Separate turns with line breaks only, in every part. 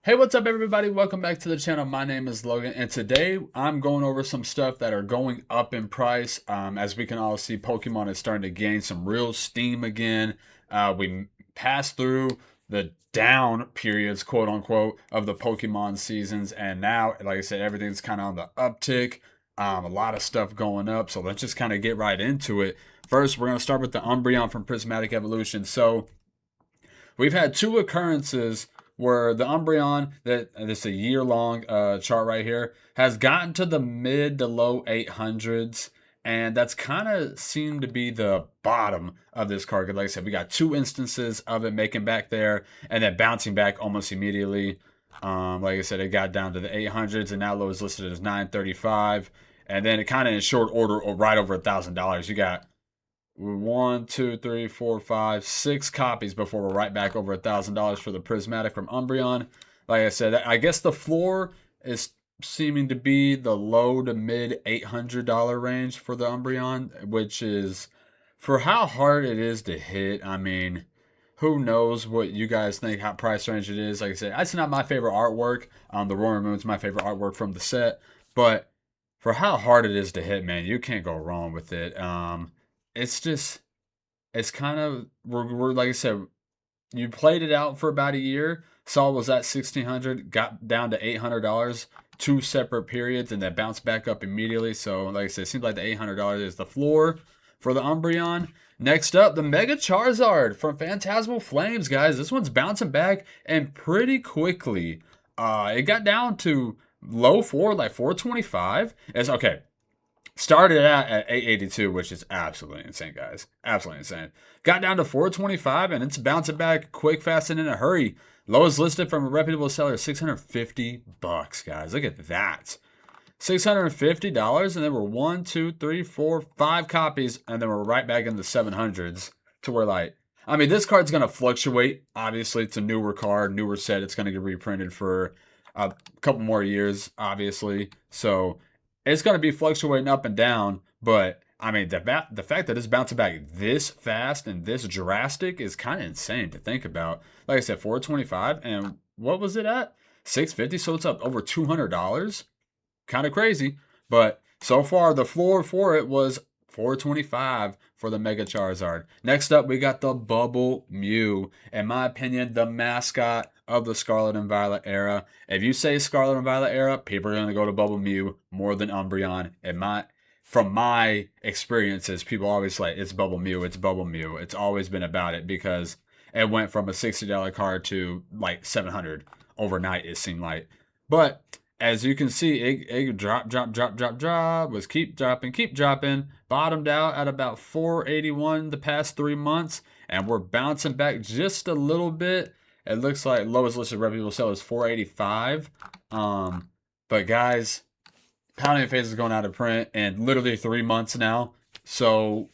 Hey, what's up, everybody? Welcome back to the channel. My name is Logan, and today I'm going over some stuff that are going up in price. As we can all see, Pokemon is starting to gain some real steam again. We passed through the down periods, quote unquote, of the Pokemon seasons, and now, like I said, everything's kind of on the uptick. A lot of stuff going up, so let's just kind of get right into it. First, we're going to start with the Umbreon from Prismatic Evolution. So, we've had two occurrences where the Umbreon, that this is a year long chart right here, has gotten to the mid to low 800s. And that's kind of seemed to be the bottom of this card. Like I said, we got two instances of it making back there and then bouncing back almost immediately. Like I said, it got down to the 800s and now low is listed as 935. And then it kind of in short order, right over $1,000. You got one, two, three, four, five, six copies before we're right back over $1,000 for the Prismatic from Umbreon. Like I said, I guess the floor is seeming to be the low to mid $800 range for the Umbreon, which is for how hard it is to hit. I mean, who knows what you guys think how price range it is. Like I said, that's not my favorite artwork. The Roaring Moon's my favorite artwork from the set, but for how hard it is to hit, man, you can't go wrong with it. It's just it's kind of we're like I said, you played it out for about a year. Saw was at 1,600, got down to $800, two separate periods, and then bounced back up immediately. So like I said, it seems like the $800 is the floor for the Umbreon. Next up, the Mega Charizard from Phantasmal Flames, guys. This one's bouncing back and pretty quickly. It got down to low four, like 425. It's okay. Started out at 882, which is absolutely insane, guys. Absolutely insane. Got down to 425, and it's bouncing back quick, fast, and in a hurry. Lowest listed from a reputable seller, $650, guys. Look at that. $650, and then we're one, two, three, four, five copies, and then we're right back in the 700s to where, like, I mean, this card's going to fluctuate. Obviously, it's a newer card, newer set. It's going to get reprinted for a couple more years, obviously. So it's going to be fluctuating up and down, but I mean, the fact that it's bouncing back this fast and this drastic is kind of insane to think about. Like I said, 425, and what was it at? 650, so it's up over $200. Kind of crazy, but so far the floor for it was 425 for the Mega Charizard. Next up, we got the Bubble Mew. In my opinion, the mascot of the Scarlet and Violet era. If you say Scarlet and Violet era, people are going to go to Bubble Mew more than Umbreon. From my experiences, people always say it's Bubble Mew, it's Bubble Mew. It's always been about it because it went from a $60 card to like 700 overnight, it seemed like. But as you can see, it drop, was keep dropping, bottomed out at about 481 the past 3 months, and we're bouncing back just a little bit. It looks like lowest listed reputable sale is 485. But guys, Pounding Face is going out of print in literally 3 months now. So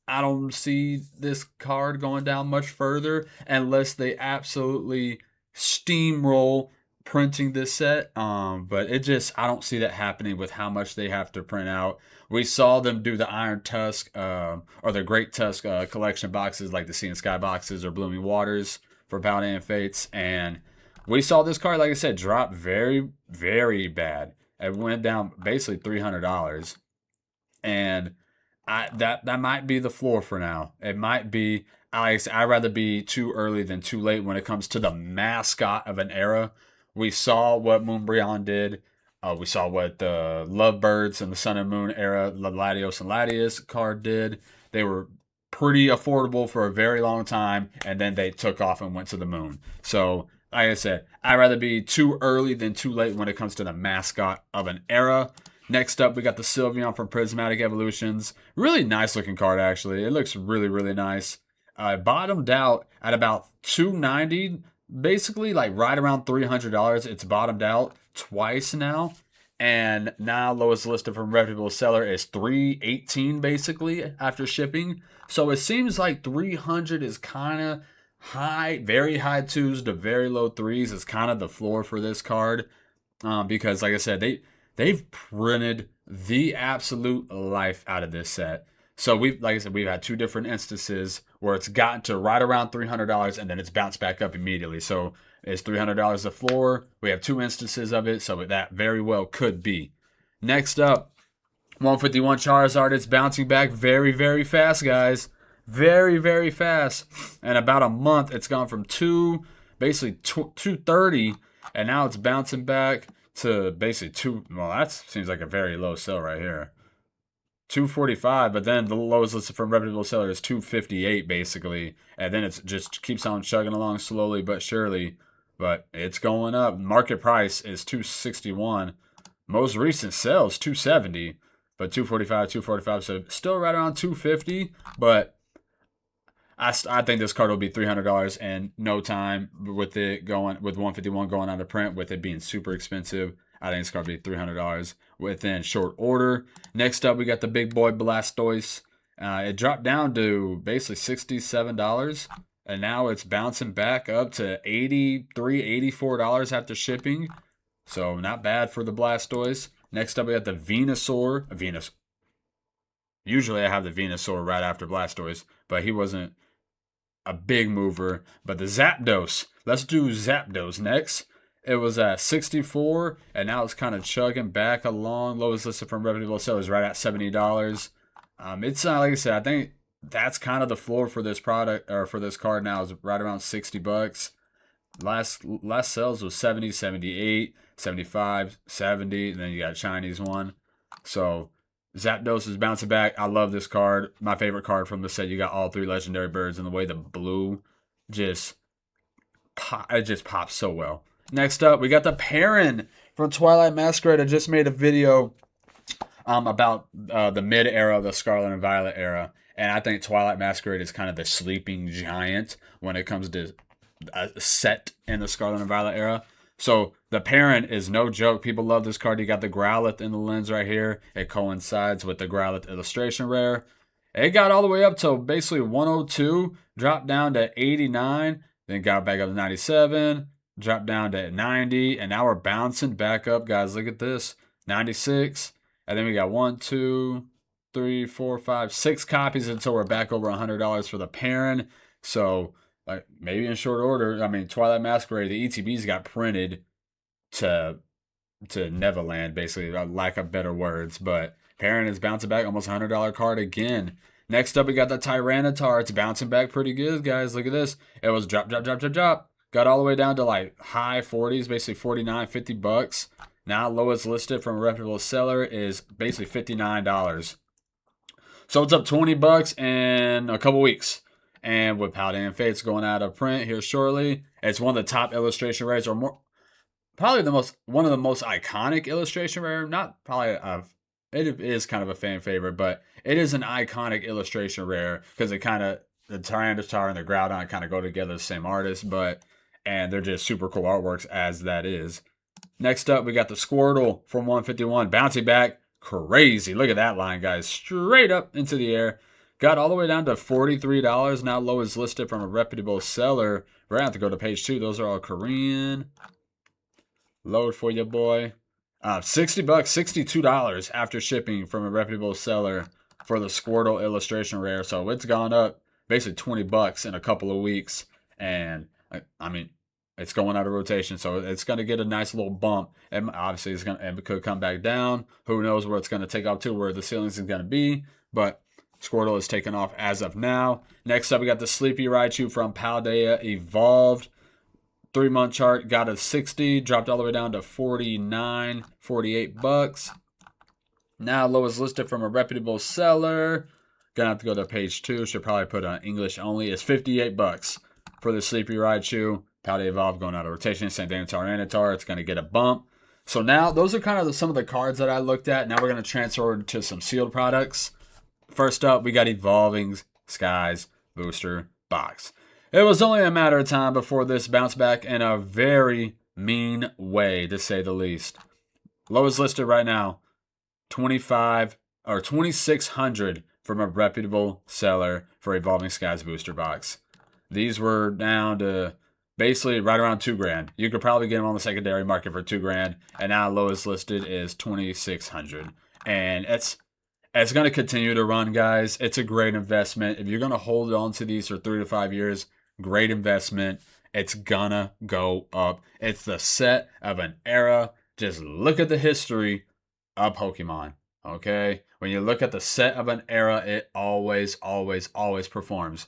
I don't see this card going down much further unless they absolutely steamroll printing this set. But I don't see that happening with how much they have to print out. We saw them do the Iron Tusk or the Great Tusk collection boxes like the Sea and Sky boxes or Blooming Waters for Paladin Fates, and we saw this card, like I said, drop very, very bad. It went down basically $300, and that might be the floor for now. It might be. I'd rather be too early than too late when it comes to the mascot of an era. We saw what Moonbreon did. We saw what the Lovebirds and the Sun and Moon era, Latios and Latias card did. They were pretty affordable for a very long time, and then they took off and went to the moon. So, like I said, I'd rather be too early than too late when it comes to the mascot of an era. Next up, we got the Sylveon from Prismatic Evolutions. Really nice looking card, actually. It looks really, really nice. Bottomed out at about 290, basically like right around $300. It's bottomed out twice now. And now lowest listed from reputable seller is 318 basically after shipping. So it seems like 300 is kind of high, very high twos to very low threes is kind of the floor for this card. Because like I said, they've printed the absolute life out of this set. So like I said, we've had two different instances where it's gotten to right around $300 and then it's bounced back up immediately. So Is $300 the floor? We have 2 instances of it, so that very well could be. Next up, 151 Charizard. It's bouncing back very, very fast, guys. Very, very fast. In about a month, it's gone from basically 230, and now it's bouncing back to basically 2. Well, that seems like a very low sell right here. 245, but then the lowest listed from reputable seller is 258 basically, and then it just keeps on chugging along slowly but surely. But it's going up. Market price is 261. Most recent sales 270, but 245, so still right around 250. But I think this card will be $300 in no time with it going with 151 going out of print, with it being super expensive. I think it's going to be $300 within short order. Next up, we got the big boy Blastoise. It dropped down to basically $67, and now it's bouncing back up to $83, $84 after shipping. So not bad for the Blastoise. Next up, we got the Venusaur. Usually I have the Venusaur right after Blastoise, but he wasn't a big mover. But the Zapdos. Let's do Zapdos next. It was at 64, and now it's kind of chugging back along. Lowest listed from reputable sellers right at $70. It's not, like I said, I think that's kind of the floor for this product, or for this card now, is right around $60. Last sales was 70, 78, 75, 70, and then you got a Chinese one. So Zapdos is bouncing back. I love this card. My favorite card from the set. You got all 3 legendary birds, and the way the blue just pops so well. Next up, we got the Perrin from Twilight Masquerade. I just made a video about the mid-era, the Scarlet and Violet era. And I think Twilight Masquerade is kind of the sleeping giant when it comes to a set in the Scarlet and Violet era. So the Perrin is no joke. People love this card. You got the Growlithe in the lens right here. It coincides with the Growlithe illustration rare. It got all the way up to basically 102, dropped down to 89, then got back up to 97. Dropped down to 90, and now we're bouncing back up, guys. Look at this, 96, and then we got 1, 2, 3, 4, 5, 6 copies until we're back over $100 for the Perrin. So, like, maybe in short order. I mean, Twilight Masquerade, the ETBs got printed to Neverland, basically, lack of better words. But Perrin is bouncing back, almost $100 card again. Next up, we got the Tyranitar. It's bouncing back pretty good, guys. Look at this. It was drop. Got all the way down to like high 40s, basically 49, $50. Now lowest listed from a reputable seller is basically $59. So it's up $20 in a couple weeks. And with Paldean Fates going out of print here shortly, it's one of the top illustration rares, or more, probably one of the most iconic illustration rare. Not probably it is kind of a fan favorite, but it is an iconic illustration rare because it kind of, the Tyranitar and the Groudon kind of go together, the same artist, and they're just super cool artworks as that is. Next up, we got the Squirtle from 151. Bouncing back. Crazy. Look at that line, guys. Straight up into the air. Got all the way down to $43. Now lowest listed from a reputable seller. We're going to have to go to page 2. Those are all Korean. Load for you, boy. $60, $62 after shipping from a reputable seller for the Squirtle illustration rare. So it's gone up basically $20 in a couple of weeks. And I mean, it's going out of rotation, so it's going to get a nice little bump. And obviously, it could come back down. Who knows where it's going to take off to, where the ceilings is going to be. But Squirtle is taken off as of now. Next up, we got the Sleepy Raichu from Paldea Evolved. 3-month chart, got a 60, dropped all the way down to 49, $48. Now, lowest listed from a reputable seller. Gonna have to go to page 2. Should probably put on English only. It's $58 for the Sleepy Raichu. Paldea Evolved going out of rotation. Same thing with Tyranitar. It's going to get a bump. So now, those are kind of some of the cards that I looked at. Now we're going to transfer to some sealed products. First up, we got Evolving Skies Booster Box. It was only a matter of time before this bounced back in a very mean way, to say the least. Lowest listed right now, 25 or 2,600 from a reputable seller for Evolving Skies Booster Box. These were down to basically right around $2,000. You could probably get them on the secondary market for $2,000, and now lowest listed is 2,600. And it's going to continue to run, guys. It's a great investment. If you're going to hold on to these for 3 to 5 years, great investment. It's gonna go up. It's the set of an era. Just look at the history of Pokemon. Okay? When you look at the set of an era, it always, always, always performs.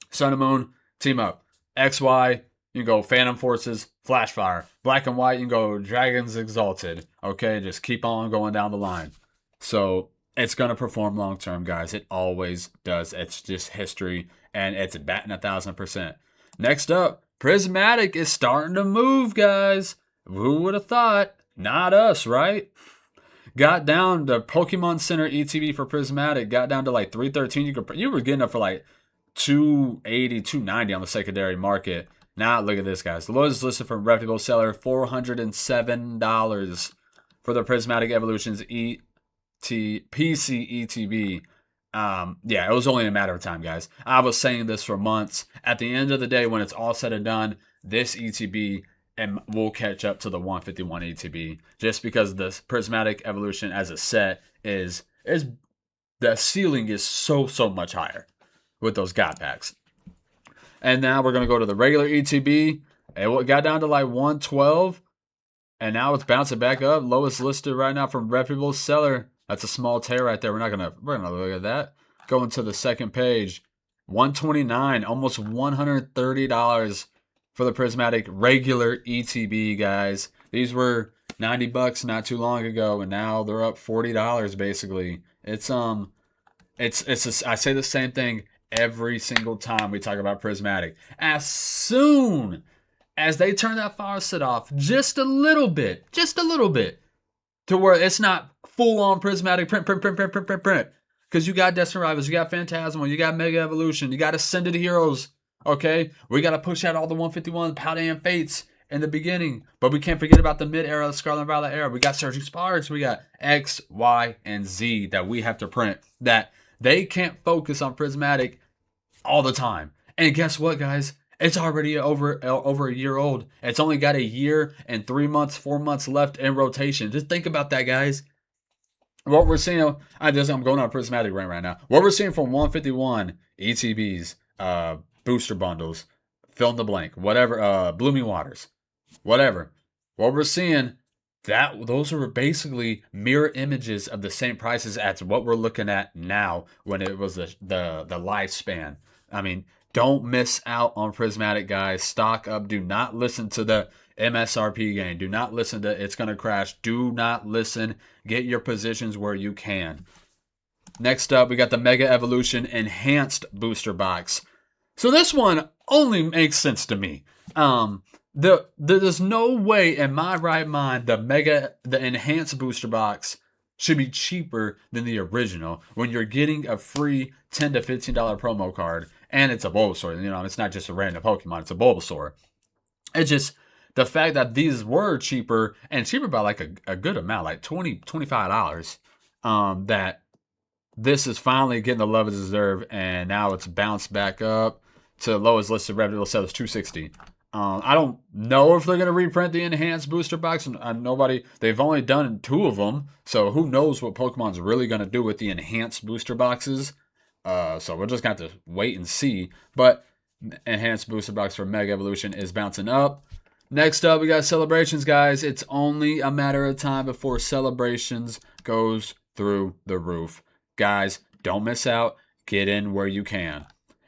Sun and Moon, team up. XY, you can go Phantom Forces, Flash Fire. Black and White, you can go Dragons Exalted. Okay? Just keep on going down the line. So it's going to perform long term, guys. It always does. It's just history, and it's batting 1,000%. Next up, Prismatic is starting to move, guys. Who would have thought? Not us, right? Got down to Pokemon Center ETB for Prismatic. Got down to like 313. You were getting up for like 280, 290 on the secondary market. Now look at this, guys. The lowest listed from reputable seller, $407 for the Prismatic Evolutions PC ETB. Yeah, it was only a matter of time, guys. I was saying this for months. At the end of the day, when it's all said and done, this ETB and will catch up to the 151 ETB just because the Prismatic Evolution as a set is the ceiling is so much higher with those God packs. And now we're gonna go to the regular ETB. It got down to like 112, and now it's bouncing back up. Lowest listed right now from reputable seller. That's a small tear right there. We're gonna look at that. Going to the second page, 129, almost $130 for the Prismatic regular ETB, guys. These were $90 not too long ago, and now they're up $40 basically. I say the same thing every single time we talk about Prismatic. As soon as they turn that faucet off just a little bit, to where it's not full-on Prismatic print. Because you got Destiny Rivals, you got Phantasmal, you got Mega Evolution, you got Ascended Heroes, okay? We got to push out all the 151 Paldean Fates in the beginning. But we can't forget about the mid-era, the Scarlet and Violet era. We got Surging Sparks, we got X, Y, and Z that we have to print. That they can't focus on Prismatic all the time. And guess what, guys? It's already over a year old. It's only got a year and 3 months, 4 months left in rotation. Just think about that, guys. What we're seeing, I'm going on a Prismatic rant right now. What we're seeing from 151 ETBs, booster bundles, fill in the blank, whatever, Blooming Waters, whatever. What we're seeing, those are basically mirror images of the same prices as what we're looking at now when it was the lifespan. I mean, don't miss out on Prismatic, guys. Stock up. Do not listen to the MSRP game. Do not listen to it's going to crash. Do not listen. Get your positions where you can. Next up, we got the Mega Evolution Enhanced Booster Box. So this one only makes sense to me. There's no way in my right mind the Enhanced Booster Box should be cheaper than the original when you're getting a free $10 to $15 promo card and it's a Bulbasaur. You know, it's not just a random Pokemon, it's a Bulbasaur. It's just the fact that these were cheaper and cheaper by like a good amount, like $20, $25, that this is finally getting the love it deserves, and now it's bounced back up to the lowest listed reputable sellers, $260. I don't know if they're going to reprint the Enhanced Booster Box. They've only done 2 of them, so who knows what Pokemon's really going to do with the Enhanced Booster Boxes. So we're just going to have to wait and see. But Enhanced Booster Box for Mega Evolution is bouncing up. Next up, we got Celebrations, guys. It's only a matter of time before Celebrations goes through the roof. Guys, don't miss out. Get in where you can.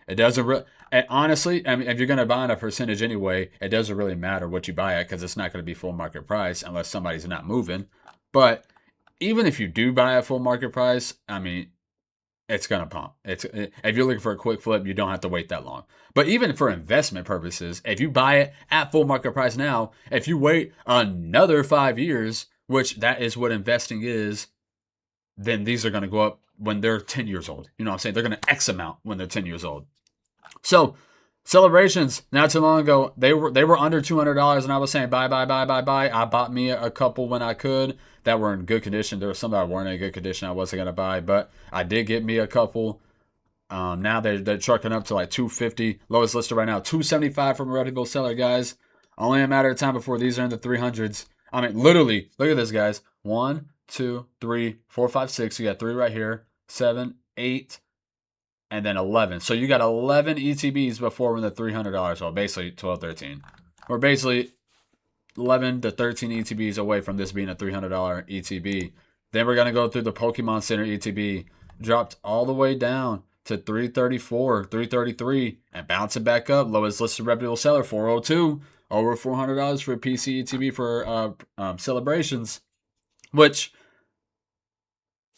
It doesn't honestly, I mean, if you're going to buy on a percentage anyway, it doesn't really matter what you buy at because it's not going to be full market price unless somebody's not moving. But even if you do buy at full market price, I mean, it's going to pump. If you're looking for a quick flip, you don't have to wait that long. But even for investment purposes, if you buy it at full market price now, if you wait another 5 years, which that is what investing is, then these are going to go up when they're 10 years old. You know what I'm saying? They're going to X amount when they're 10 years old. So, Celebrations, not too long ago, they were under $200, and I was saying buy. I bought me a couple when I could that were in good condition. There were some that weren't in good condition I wasn't going to buy, but I did get me a couple. Now they're trucking up to like $250. Lowest listed right now, $275 from a reputable seller, guys. Only a matter of time before these are in the 300s. I mean, literally, look at this, guys. 1, 2, 3, 4, 5, 6. You got 3 right here. 7, 8. and then 11. So you got 11 ETBs before when the $300. Well, basically 12, 13. We're basically 11 to 13 ETBs away from this being a $300 ETB. Then we're going to go through the Pokemon Center ETB. Dropped all the way down to 334, 333, and bouncing back up. Lowest listed reputable seller, 402. Over $400 for a PC ETB for celebrations, which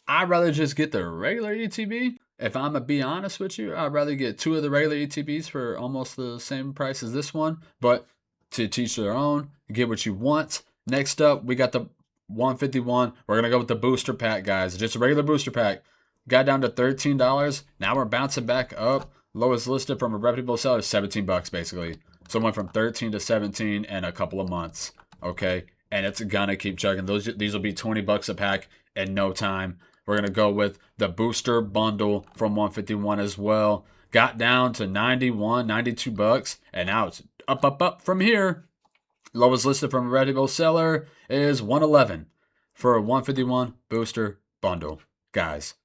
I'd rather just get the regular ETB. If I'm going to be honest with you, I'd rather get 2 of the regular ETBs for almost the same price as this one. But to teach their own, get what you want. Next up, we got the 151. We're going to go with the booster pack, guys. Just a regular booster pack. Got down to $13. Now we're bouncing back up. Lowest listed from a reputable seller is $17 basically. So it went from 13 to 17 in a couple of months. Okay. And it's going to keep chugging. These will be $20 a pack in no time. We're going to go with the booster bundle from 151 as well. Got down to 91, $92. And now it's up from here. Lowest listed from a reputable seller is 111 for a 151 booster bundle. Guys,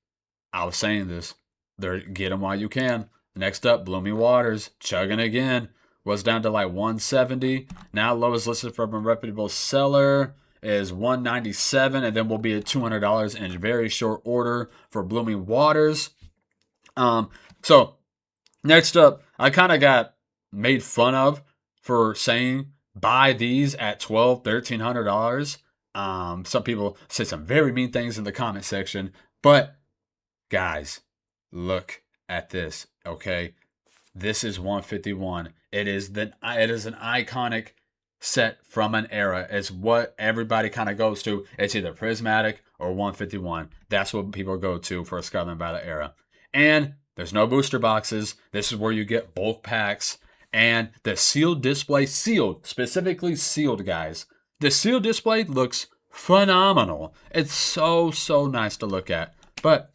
I was saying this. Get them while you can. Next up, Blooming Waters. Chugging again. Was down to like 170. Now lowest listed from a reputable seller is 197, and then we'll be at $200 in very short order for Blooming Waters. So next up, I kind of got made fun of for saying buy these at $1,200, $1,300. Some people say some very mean things in the comment section, but guys, look at this, okay? This is 151. It is an iconic set from an era. It's what everybody kind of goes to. It's either Prismatic or 151. That's what people go to for a Scarlet and Violet era. And there's no booster boxes. This is where you get bulk packs. And the sealed display, specifically sealed, guys. The sealed display looks phenomenal. It's so nice to look at. But,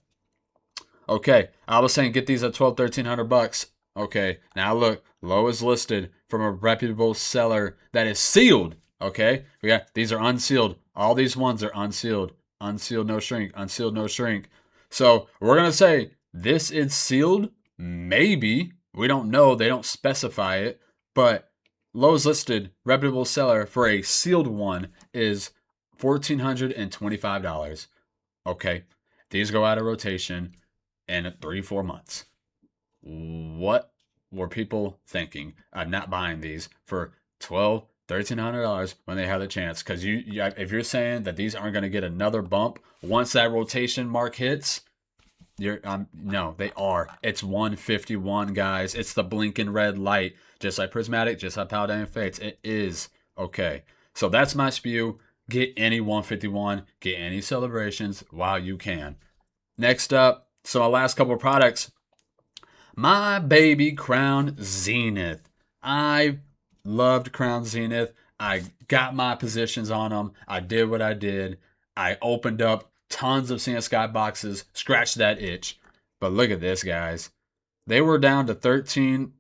okay, I was saying get these at $1,200, $1,300. Okay, now look, lowest listed from a reputable seller that is sealed. Okay, these are unsealed. All these ones are unsealed. Unsealed, no shrink. Unsealed, no shrink. So we're going to say this is sealed. Maybe. We don't know. They don't specify it. But lowest listed reputable seller for a sealed one is $1,425. Okay, these go out of rotation in 3-4 months. What were people thinking of not buying these for $1,200, $1,300 when they have the chance? Because if you're saying that these aren't going to get another bump once that rotation mark hits, no, they are. It's 151, guys. It's the blinking red light, just like Prismatic, just like Paladin Fates. It is okay. So that's my spew. Get any 151, get any celebrations while you can. Next up, so my last couple of products. My baby Crown Zenith. I loved Crown Zenith. I got my positions on them. I did what I did. I opened up tons of Sea and Sky boxes, scratched that itch. But look at this, guys. They were down to $13,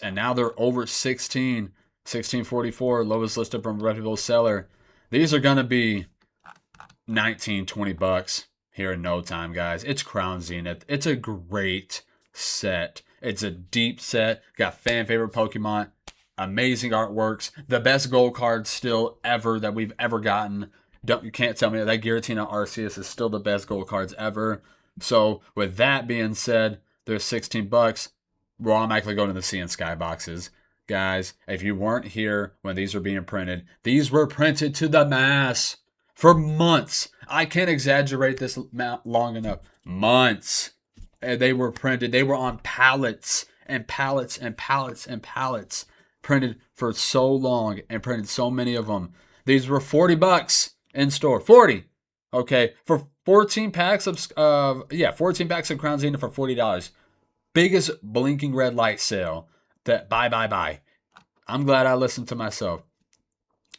and now they're over 16. $16.44, lowest listed from a reputable seller. These are going to be $19, $20 here in no time, guys. It's Crown Zenith. It's a great set. It's a deep set. Got fan favorite Pokemon. Amazing artworks. The best gold card still ever that we've ever gotten. You can't tell me that Giratina Arceus is still the best gold cards ever. So with that being said, there's $16. We're automatically going to the Sea and Sky boxes. Guys, if you weren't here when these were being printed, these were printed to the mass for months. I can't exaggerate this long enough. Months. They were printed. They were on pallets and pallets and pallets and pallets. Printed for so long and printed so many of them. These were $40 in store. 40. Okay. For 14 packs of 14 packs of Crown Zenith for $40. Biggest blinking red light sale. That buy. I'm glad I listened to myself.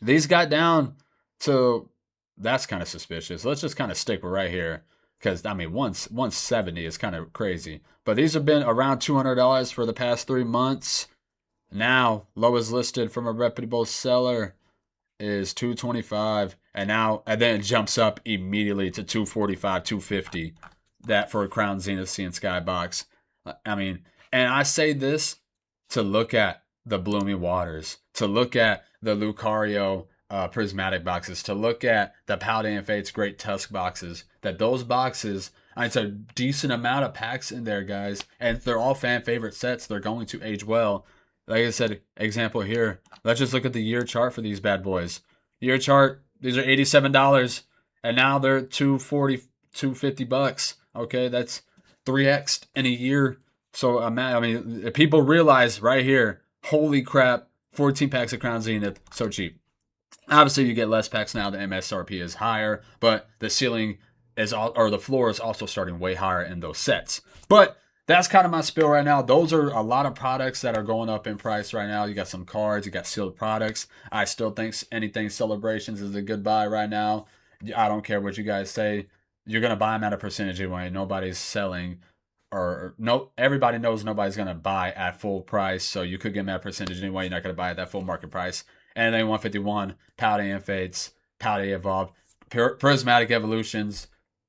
These got down to, that's kind of suspicious. Let's just kind of stick right here. Because, I mean, 170 is kind of crazy. But these have been around $200 for the past 3 months. Now, lowest listed from a reputable seller is $225. And then it jumps up immediately to $245, $250. That for a Crown Zenith Sea and Sky box. I mean, and I say this to look at the Blooming Waters, to look at the Lucario prismatic boxes, to look at the Paldean Fates Great Tusk boxes. That those boxes, it's a decent amount of packs in there, guys, and they're all fan favorite sets. They're going to age well. Like I said, example here. Let's just look at the year chart for these bad boys. Year chart. These are $87, and now they're $240, $250. Okay, that's 3x in a year. So I mean, people realize right here, holy crap, 14 packs of Crown Zenith, so cheap. Obviously, you get less packs now. The MSRP is higher, but the ceiling is or the floor is also starting way higher in those sets. But that's kind of my spiel right now. Those are a lot of products that are going up in price right now. You got some cards, you got sealed products. I still think anything Celebrations is a good buy right now. I don't care what you guys say. You're gonna buy them at a percentage anyway. Nobody's selling, or no, everybody knows nobody's gonna buy at full price. So you could get them at a percentage anyway. You're not gonna buy at that full market price. And then 151, Paldean Fates, Paldea Evolved, Prismatic Evolutions,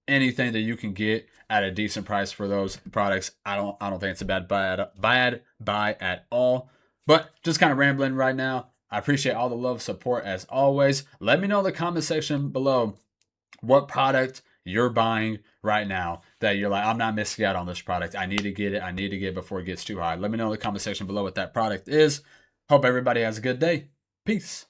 anything that you can get at a decent price for those products. I don't think it's a bad buy at all. But just kind of rambling right now. I appreciate all the love, support as always. Let me know in the comment section below what product you're buying right now that you're like, I'm not missing out on this product. I need to get it. I need to get it before it gets too high. Let me know in the comment section below what that product is. Hope everybody has a good day. Peace.